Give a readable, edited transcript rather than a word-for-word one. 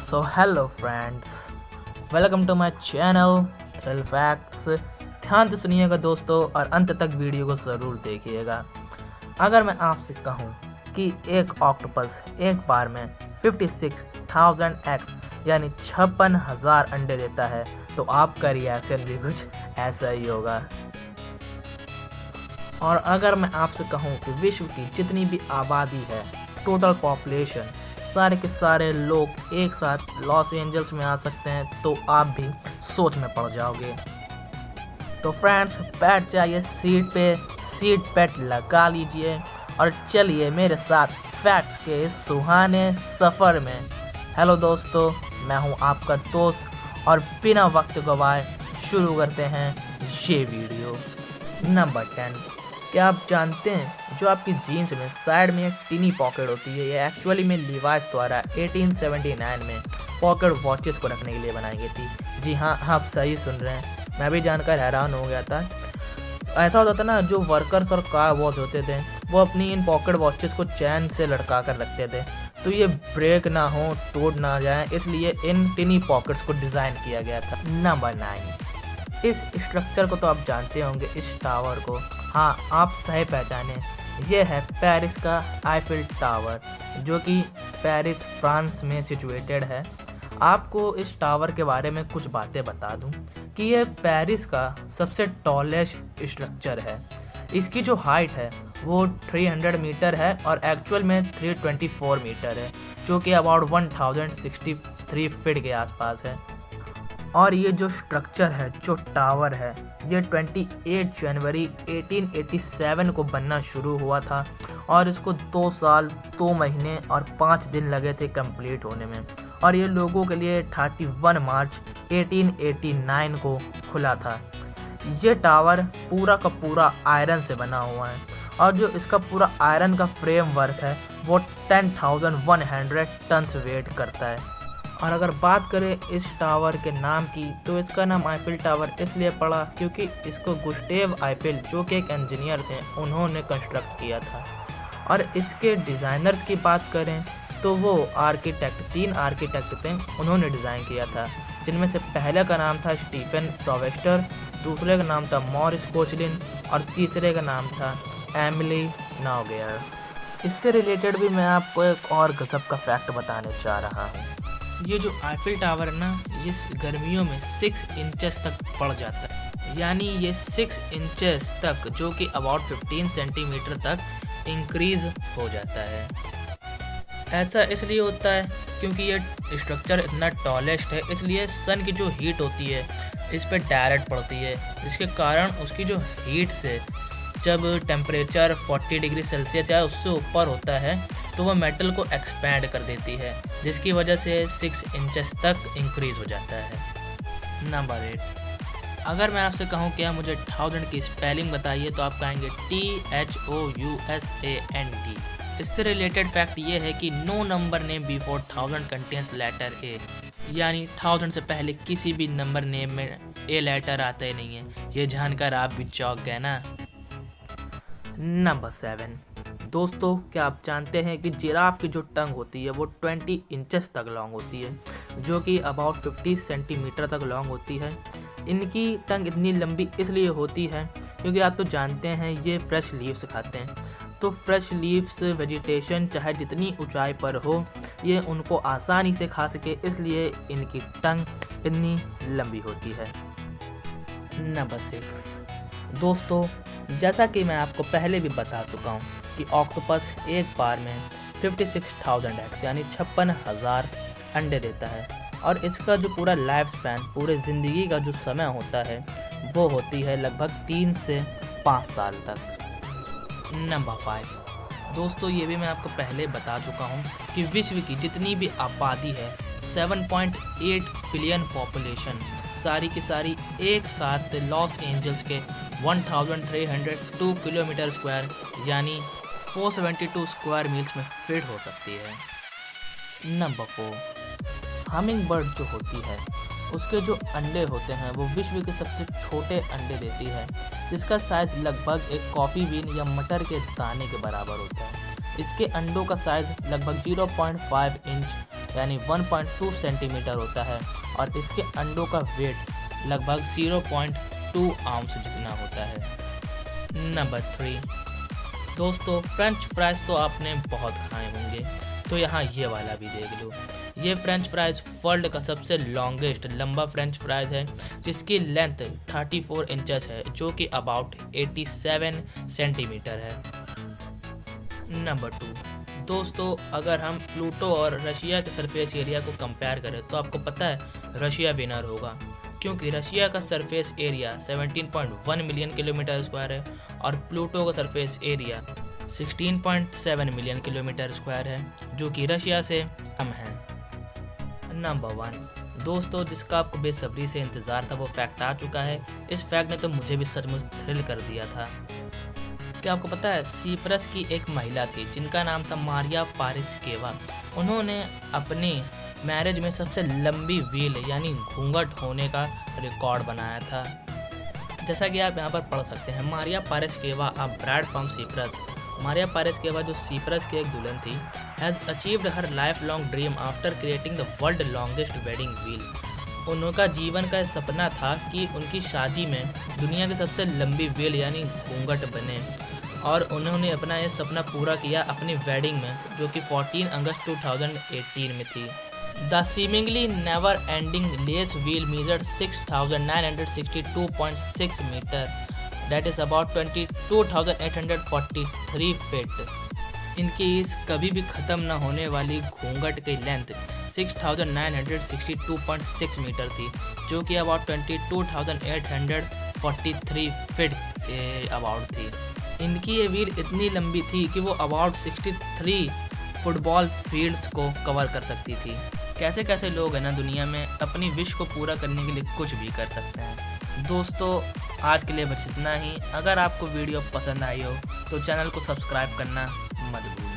So hello friends, welcome to my channel thrill facts. ध्यान से सुनिएगा दोस्तों और अंत तक वीडियो को ज़रूर देखिएगा। अगर मैं आपसे कहूं कि एक ऑक्टोपस एक बार में 56,000 एग्स यानी 56,000 अंडे देता है तो आपका रिएक्शन भी कुछ ऐसा ही होगा। और अगर मैं आपसे कहूं कि विश्व की जितनी भी आबादी है, टोटल पॉपुलेशन, सारे के सारे लोग एक साथ लॉस एंजल्स में आ सकते हैं तो आप भी सोच में पड़ जाओगे। तो फ्रेंड्स, बैठ जाइए सीट पे, सीट बेल्ट लगा लीजिए और चलिए मेरे साथ फैक्ट्स के इस सुहाने सफ़र में। हेलो दोस्तों, मैं हूं आपका दोस्त और बिना वक्त गवाए शुरू करते हैं ये वीडियो। नंबर 10, क्या आप जानते हैं जो आपकी जीन्स में साइड में एक टिनी पॉकेट होती है, ये एक्चुअली में लिवाइस द्वारा 1879 में पॉकेट वॉचेस को रखने के लिए बनाई गई थी। जी हाँ, आप सही सुन रहे हैं, मैं भी जानकर हैरान हो गया था। ऐसा होता था ना, जो वर्कर्स और कार वॉच होते थे वो अपनी इन पॉकेट वॉचेस को चैन से लटका कर रखते थे तो ये ब्रेक ना हो, टूट ना जाए, इसलिए इन टिनी पॉकेट्स को डिज़ाइन किया गया था। नंबर 9, इस स्ट्रक्चर को तो आप जानते होंगे, इस टावर को। हाँ, आप सही पहचाने, ये है पेरिस का आईफिल टावर, जो कि पेरिस फ्रांस में सिचुएटेड है। आपको इस टावर के बारे में कुछ बातें बता दूं कि ये पेरिस का सबसे टॉलेस्ट स्ट्रक्चर है। इसकी जो हाइट है वो 300 मीटर है और एक्चुअल में 324 मीटर है, जो कि अबाउट 1063 फीट के आसपास है। और ये जो स्ट्रक्चर है, जो टावर है, ये 28 जनवरी 1887 को बनना शुरू हुआ था और इसको 2 साल 2 महीने और 5 दिन लगे थे कंप्लीट होने में। और ये लोगों के लिए 31 मार्च 1889 को खुला था। ये टावर पूरा का पूरा आयरन से बना हुआ है और जो इसका पूरा आयरन का फ्रेमवर्क है वो 10,100 टन्स वेट करता है। और अगर बात करें इस टावर के नाम की, तो इसका नाम आईफिल टावर इसलिए पड़ा क्योंकि इसको गुस्टेव आईफिल, जो कि एक इंजीनियर थे, उन्होंने कंस्ट्रक्ट किया था। और इसके डिज़ाइनर्स की बात करें तो वो आर्किटेक्ट 3 आर्किटेक्ट थे, उन्होंने डिज़ाइन किया था, जिनमें से पहले का नाम था स्टीफन सोवेस्टर, दूसरे का नाम था मॉरिस कोचलिन और तीसरे का नाम था एमिली नौगेयर। इससे रिलेटेड भी मैं आपको एक और गजब का फैक्ट बताने जा रहा हूँ। ये जो आईफिल टावर है ना, ये गर्मियों में 6 इंचेस तक बढ़ जाता है, यानी ये 6 इंचेस तक, जो कि अबाउट 15 सेंटीमीटर तक इंक्रीज हो जाता है। ऐसा इसलिए होता है क्योंकि ये स्ट्रक्चर इतना टॉलेस्ट है, इसलिए सन की जो हीट होती है इस पर डायरेक्ट पड़ती है, जिसके कारण उसकी जो हीट से जब टेम्परेचर 40 डिग्री सेल्सियस या उससे ऊपर होता है तो वह मेटल को एक्सपैंड कर देती है, जिसकी वजह से 6 इंचेस तक इंक्रीज हो जाता है। नंबर 8, अगर मैं आपसे कहूँ कि आप मुझे 1000 की स्पेलिंग बताइए तो आप कहेंगे THOUSAND। इससे रिलेटेड फैक्ट ये है कि no number name before 1000 contains letter A, यानी 1000 से पहले किसी भी नंबर नेम में ए लेटर आता ही नहीं है। ये जानकर आप भी चौंक गए ना। नंबर 7, दोस्तों, क्या आप जानते हैं कि जिराफ की जो टंग होती है वो 20 इंचेस तक लॉन्ग होती है, जो कि अबाउट 50 सेंटीमीटर तक लॉन्ग होती है। इनकी टंग इतनी लंबी इसलिए होती है क्योंकि आप तो जानते हैं ये फ्रेश लीव्स खाते हैं, तो फ्रेश लीव्स वेजिटेशन चाहे जितनी ऊंचाई पर हो ये उनको आसानी से खा सके, इसलिए इनकी टंग इतनी लंबी होती है। नंबर 6, दोस्तों, जैसा कि मैं आपको पहले भी बता चुका हूँ कि ऑक्टोपस एक बार में 56,000 एग्स यानी 56,000 अंडे देता है और इसका जो पूरा लाइफ स्पैन, पूरे ज़िंदगी का जो समय होता है वो होती है लगभग 3 से 5 साल तक। नंबर 5, दोस्तों, ये भी मैं आपको पहले बता चुका हूँ कि विश्व की जितनी भी आबादी है 7.8 बिलियन पॉपुलेशन, सारी की सारी एक साथ लॉस एंजल्स के 1302 किलोमीटर स्क्वायर यानी 472 स्क्वायर मील्स में फिट हो सकती है। नंबर 4, हमिंग बर्ड जो होती है उसके जो अंडे होते हैं वो विश्व के सबसे छोटे अंडे देती है, जिसका साइज़ लगभग एक कॉफ़ी बीन या मटर के दाने के बराबर होता है। इसके अंडों का साइज़ लगभग 0.5 इंच यानी 1.2 सेंटीमीटर होता है और इसके अंडों का वेट लगभग 0.2 आउंस जितना होता है। नंबर 3 दोस्तों, फ्रेंच फ्राइज तो आपने बहुत खाए होंगे, तो यहाँ ये वाला भी देख लो। ये फ्रेंच फ्राइज वर्ल्ड का सबसे लॉन्गेस्ट लंबा फ्रेंच फ्राइज है, जिसकी लेंथ 34 इंचेस है, जो कि अबाउट 87 सेंटीमीटर है। नंबर 2 दोस्तों, अगर हम प्लूटो और रशिया के सरफेस एरिया को कंपेयर करें तो आपको पता है रशिया विनर होगा, क्योंकि रशिया का surface area 17.1 million kilometre square है और प्लूटो का surface area 16.7 million kilometre square है, जो कि रशिया से कम है। नंबर 1 दोस्तों, जिसका आपको बेसब्री से इंतज़ार था वो फैक्ट आ चुका है। इस फैक्ट ने तो मुझे भी सचमुच थ्रिल कर दिया था। क्या आपको पता है सिप्रस की एक महिला थी जिनका नाम था मारिया पारिस्केवा। उन्होंने अपनी मैरिज में सबसे लंबी व्हील यानी घूंघट होने का रिकॉर्ड बनाया था। जैसा कि आप यहाँ पर पढ़ सकते हैं, Maria Paraskeva a bride from Cyprus. Maria Paraskeva जो सिप्रस की एक दुल्हन थी, has achieved her lifelong dream after creating the world longest wedding veil. उनका जीवन का सपना था कि उनकी शादी में दुनिया की सबसे लंबी व्हील यानी घूंघट बने, और उन्होंने अपना ये सपना पूरा किया अपनी वेडिंग में, जो कि 14 अगस्त 2018 में थी। The seemingly never ending less wheel measured 6,962.6 metre, that is about 22,843 feet. इनकी इस कभी भी ख़त्म न होने वाली घूंघट की लेंथ 6,962.6 मीटर थी, जो कि अबाउट 22,843 फीट के अबाउट थी। इनकी ये व्हील इतनी लंबी थी कि वो अबाउट 63 फुटबॉल फील्ड्स को कवर कर सकती थी। कैसे कैसे लोग हैं ना दुनिया में, अपनी विश को पूरा करने के लिए कुछ भी कर सकते हैं। दोस्तों, आज के लिए बस इतना ही। अगर आपको वीडियो पसंद आई हो तो चैनल को सब्सक्राइब करना मत भूलिए।